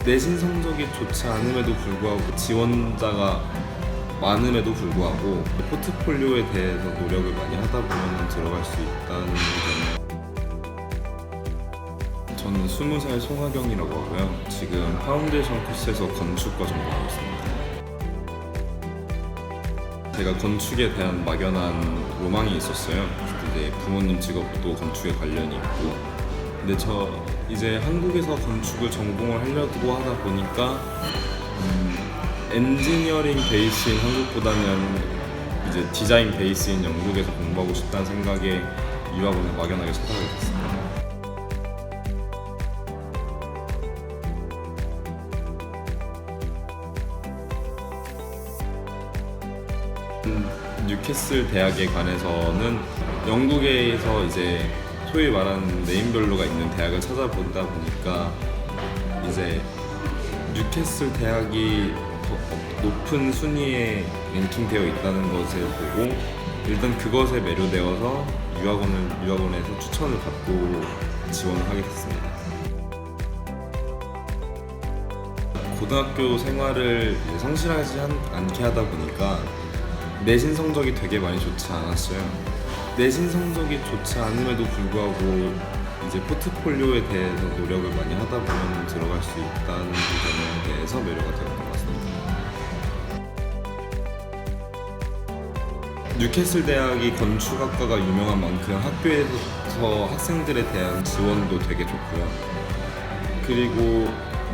내신 성적이 좋지 않음에도 불구하고 지원자가 많음에도 불구하고 포트폴리오에 대해서 노력을 많이 하다 보면 들어갈 수 있다는 점. 저는 20살 송하경이라고 하고요. 지금 파운데이션 코스에서 건축과 전공하고 있습니다. 제가 건축에 대한 막연한 로망이 있었어요. 이제 부모님 직업도 건축에 관련이 있고, 근데 저 이제 한국에서 건축을 전공을 하려고 하다 보니까 엔지니어링 베이스인 한국보다는 이제 디자인 베이스인 영국에서 공부하고 싶다는 생각에 유학원을 막연하게 찾아가게 됐습니다. 뉴캐슬 대학에 관해서는 영국에서 이제 소위 말하는 네임별로가 있는 대학을 찾아보다 보니까 이제 뉴캐슬 대학이 높은 순위에 랭킹되어 있다는 것을 보고 일단 그것에 매료되어서 유학원에서 추천을 받고 지원을 하게 됐습니다. 고등학교 생활을 성실하지 않게 하다 보니까 내신 성적이 되게 많이 좋지 않았어요. 내신 성적이 좋지 않음에도 불구하고 이제 포트폴리오에 대해서 노력을 많이 하다 보면 들어갈 수 있다는 점에 대해서 매료가 되었던 것 같습니다. 뉴캐슬 대학이 건축학과가 유명한 만큼 학교에서 학생들에 대한 지원도 되게 좋고요. 그리고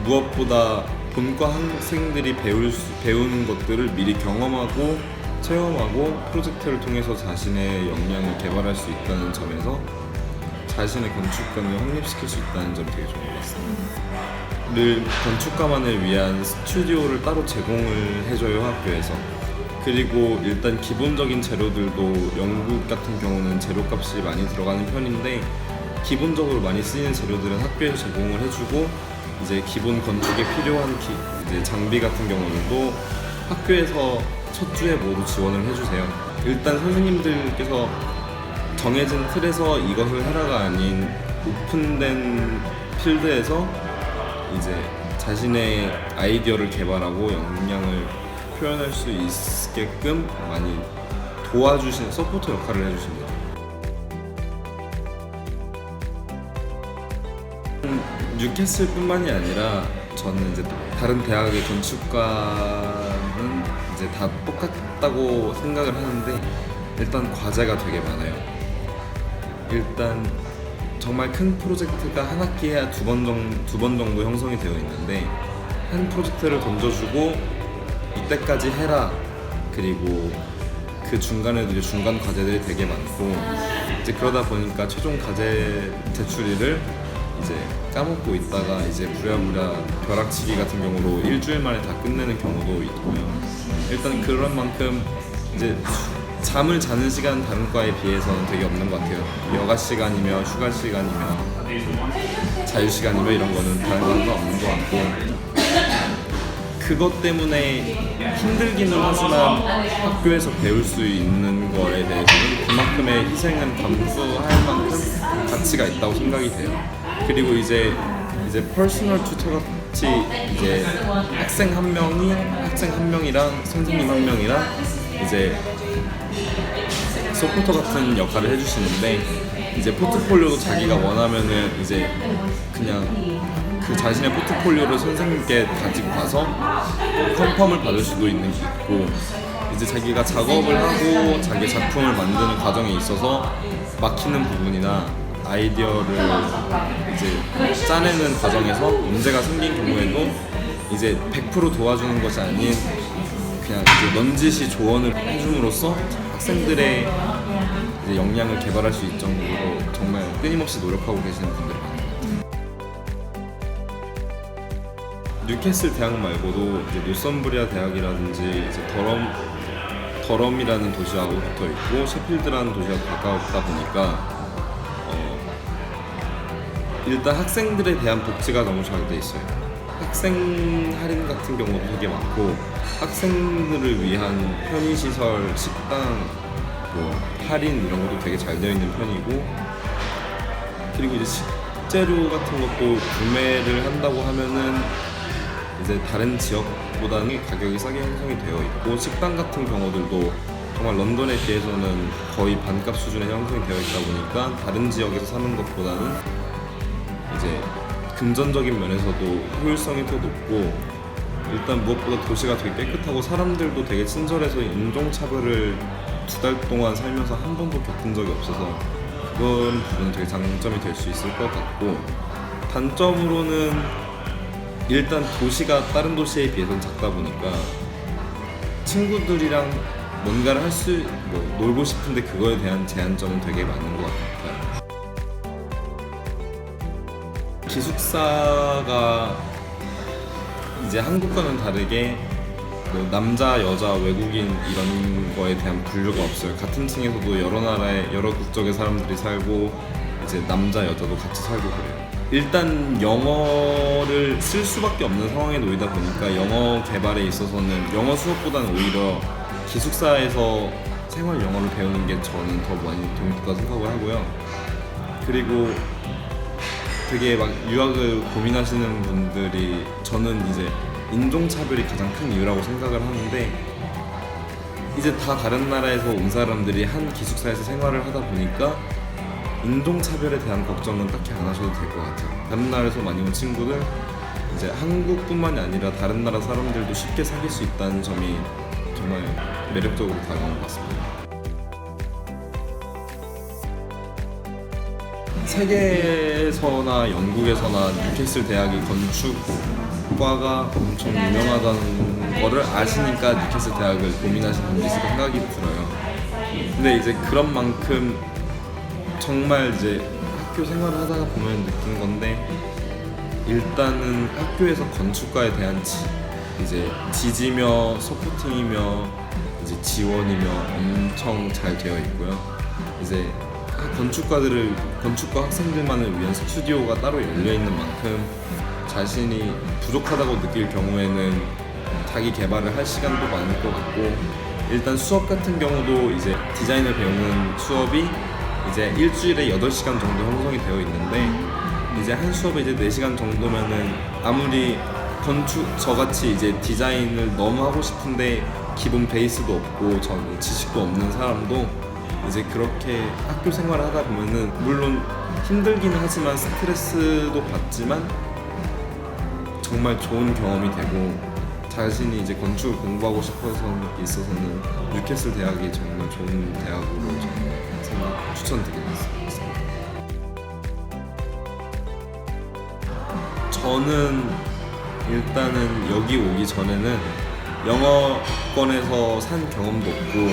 무엇보다 본과 학생들이 배우는 것들을 미리 경험하고 체험하고 프로젝트를 통해서 자신의 역량을 개발할 수 있다는 점에서 자신의 건축관을 확립시킬 수 있다는 점이 되게 좋은 것 같습니다. 늘 건축가만을 위한 스튜디오를 따로 제공을 해줘요, 학교에서. 그리고 일단 기본적인 재료들도 영국 같은 경우는 재료값이 많이 들어가는 편인데 기본적으로 많이 쓰이는 재료들은 학교에서 제공을 해주고 이제 기본 건축에 필요한 이제 장비 같은 경우도 학교에서 첫 주에 모두 지원을 해주세요. 일단 선생님들께서 정해진 틀에서 이것을 하라가 아닌 오픈된 필드에서 이제 자신의 아이디어를 개발하고 역량을 표현할 수 있게끔 많이 도와주시는 서포터 역할을 해주십니다. 뉴캐슬뿐만이 아니라 저는 이제 다른 대학의 건축과는 이제 다 똑같다고 생각을 하는데 일단 과제가 되게 많아요. 일단 정말 큰 프로젝트가 한 학기 해야 두 번 정도 형성이 되어 있는데 한 프로젝트를 던져주고 이때까지 해라. 그리고 그 중간에도 이제 중간 과제들이 되게 많고 이제 그러다 보니까 최종 과제 제출일을 이제 까먹고 있다가 이제 부랴부랴 벼락치기 같은 경우로 일주일 만에 다 끝내는 경우도 있고요. 일단 그런 만큼 이제 잠을 자는 시간 다른 과에 비해서는 되게 없는 것 같아요. 여가 시간이며 휴가 시간이며 자유 시간이며 이런 거는 다른 거는 없는 것 같고 그것 때문에 힘들기는 하지만 학교에서 배울 수 있는 거에 대해서는 그만큼의 희생은 감수할 만큼 가치가 있다고 생각이 돼요. 그리고 이제 퍼스널 튜터 같이 이제 학생 한 명이랑 선생님 한 명이랑 이제 서포터 같은 역할을 해주시는데 이제 포트폴리오도 자기가 원하면은 이제 그냥 그 자신의 포트폴리오를 선생님께 가지고 가서 컨펌을 받을 수도 있는 게 있고 이제 자기가 작업을 하고 자기 작품을 만드는 과정에 있어서 막히는 부분이나 아이디어를 이제 짜내는 과정에서 문제가 생긴 경우에도 이제 100% 도와주는 것이 아닌 그냥 이제 넌지시 조언을 해줌으로써 학생들의 이제 역량을 개발할 수 있을 정도로 정말 끊임없이 노력하고 계시는 분들이 많아요. 뉴캐슬 대학 말고도 이제 노썸브리아 대학이라든지 이제 더럼이라는 도시하고 붙어 있고 셰필드라는 도시하고 가깝다 보니까 일단 학생들에 대한 복지가 너무 잘 돼 있어요. 학생 할인 같은 경우도 되게 많고 학생들을 위한 편의시설, 식당, 뭐 할인 이런 것도 되게 잘 되어 있는 편이고 그리고 이제 식재료 같은 것도 구매를 한다고 하면은 이제 다른 지역보다는 가격이 싸게 형성이 되어 있고, 식당 같은 경우들도 정말 런던에 비해서는 거의 반값 수준에 형성이 되어 있다 보니까 다른 지역에서 사는 것보다는 이제 금전적인 면에서도 효율성이 더 높고, 일단 무엇보다 도시가 되게 깨끗하고 사람들도 되게 친절해서 인종차별을 2달 동안 살면서 한 번도 겪은 적이 없어서 그런 부분은 되게 장점이 될 수 있을 것 같고, 단점으로는 일단 도시가 다른 도시에 비해서는 작다 보니까 친구들이랑 뭔가를 놀고 싶은데 그거에 대한 제한점은 되게 많은 것 같아요. 기숙사가 이제 한국과는 다르게 뭐 남자, 여자, 외국인 이런 거에 대한 분류가 없어요. 같은 층에서도 여러 나라의 여러 국적의 사람들이 살고 이제 남자, 여자도 같이 살고 그래요. 일단 영어를 쓸 수밖에 없는 상황에 놓이다 보니까 영어 개발에 있어서는 영어 수업보다는 오히려 기숙사에서 생활 영어를 배우는 게 저는 더 많이 도움이 됐다고 생각을 하고요. 그리고 되게 막 유학을 고민하시는 분들이, 저는 이제 인종차별이 가장 큰 이유라고 생각을 하는데, 이제 다 다른 나라에서 온 사람들이 한 기숙사에서 생활을 하다 보니까 인종차별에 대한 걱정은 딱히 안 하셔도 될 것 같아요. 다른 나라에서 많이 온 친구들, 이제 한국뿐만이 아니라 다른 나라 사람들도 쉽게 사귈 수 있다는 점이 정말 매력적으로 다가온 것 같습니다. 세계에서나 영국에서나 뉴캐슬 대학이 건축과가 엄청 유명하다는 거를 아시니까 뉴캐슬 대학을 고민하시는 분들이 있을 생각이 들어요. 근데 이제 그런 만큼 정말 이제 학교 생활을 하다가 보면 느낀 건데, 일단은 학교에서 건축과에 대한 이제 지지며 서포팅이며 이제 지원이며 엄청 잘 되어 있고요. 이제 건축과 학생들만을 위한 스튜디오가 따로 열려 있는 만큼 자신이 부족하다고 느낄 경우에는 자기 개발을 할 시간도 많을 것 같고, 일단 수업 같은 경우도 이제 디자인을 배우는 수업이 이제 일주일에 8시간 정도 형성이 되어 있는데, 이제 한 수업에 이제 4시간 정도면은 아무리 저같이 이제 디자인을 너무 하고 싶은데 기본 베이스도 없고 지식도 없는 사람도 이제 그렇게 학교 생활을 하다 보면은 물론 힘들기는 하지만 스트레스도 받지만 정말 좋은 경험이 되고, 자신이 이제 건축을 공부하고 있어서는 뉴캐슬 대학이 정말 좋은 대학으로 저는 추천드리겠습니다. 저는 일단은 여기 오기 전에는 영어권에서 산 경험도 없고,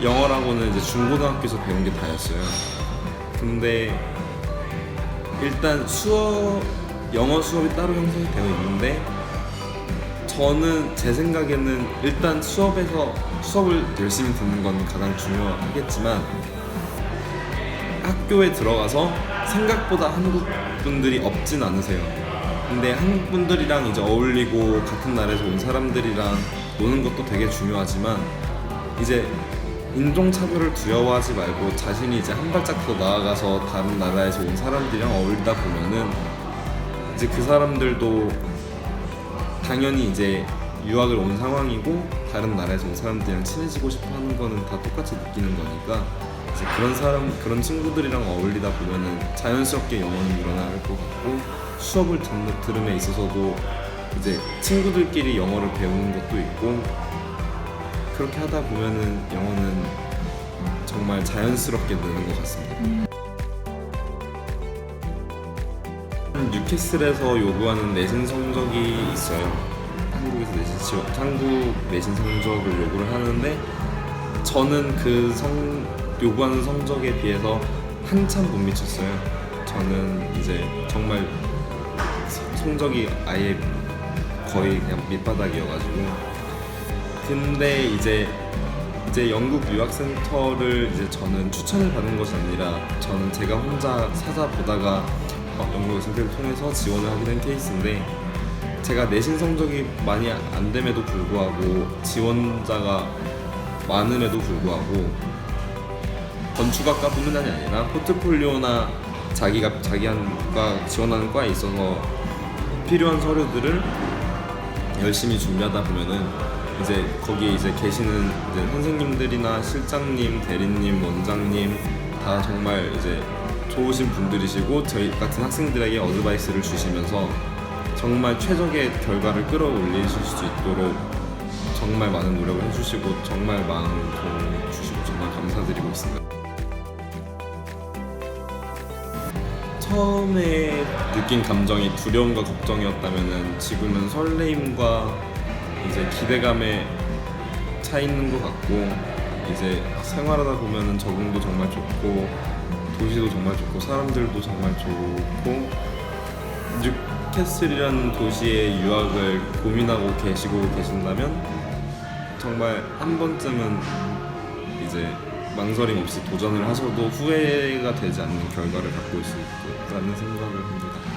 영어라고는 이제 중고등학교에서 배운 게 다였어요. 근데 일단 영어 수업이 따로 형성이 되어 있는데, 저는 제 생각에는 일단 수업을 열심히 듣는 건 가장 중요하겠지만, 학교에 들어가서 생각보다 한국 분들이 없진 않으세요. 근데 한국 분들이랑 이제 어울리고 같은 나라에서 온 사람들이랑 노는 것도 되게 중요하지만, 이제 인종차별을 두려워하지 말고 자신이 이제 한 발짝 더 나아가서 다른 나라에서 온 사람들이랑 어울리다 보면은 이제 그 사람들도 당연히 이제 유학을 온 상황이고 다른 나라에서 온 사람들이랑 친해지고 싶어 하는 거는 다 똑같이 느끼는 거니까, 이제 그런 친구들이랑 어울리다 보면은 자연스럽게 영어는 늘어날 것 같고, 수업을 들음에 있어서도 이제 친구들끼리 영어를 배우는 것도 있고, 그렇게 하다 보면은 영어는 정말 자연스럽게 느는 것 같습니다. 뉴캐슬에서 요구하는 내신 성적이 있어요. 한국 내신 성적을 요구를 하는데, 저는 요구하는 성적에 비해서 한참 못 미쳤어요. 저는 이제 정말 성적이 아예 거의 그냥 밑바닥이어가지고. 근데 이제 영국 유학센터를 이제 저는 추천을 받은 것이 아니라, 저는 제가 혼자 찾아보다가 영국 유학센터를 통해서 지원을 하게 된 케이스인데, 제가 내신 성적이 많이 안 됨에도 불구하고 지원자가 많음에도 불구하고 건축학과뿐만이 아니라 포트폴리오나 자기가 지원하는 과에 있어서 필요한 서류들을 열심히 준비하다 보면은 이제 거기에 이제 계시는 이제 선생님들이나 실장님, 대리님, 원장님 다 정말 이제 좋으신 분들이시고 저희 같은 학생들에게 어드바이스를 주시면서 정말 최적의 결과를 끌어올리실 수 있도록 정말 많은 노력을 해주시고 정말 많은 도움 주시고 정말 감사드리고 있습니다. 처음에 느낀 감정이 두려움과 걱정이었다면은 지금은 설레임과 이제 기대감에 차 있는 것 같고 이제 생활하다 보면은 적응도 정말 좋고 도시도 정말 좋고 사람들도 정말 좋고 뉴캐슬이라는 도시의 유학을 고민하고 계신다면 정말 한 번쯤은 이제 망설임 없이 도전을 하셔도 후회가 되지 않는 결과를 갖고 있을 거라는 생각을 합니다.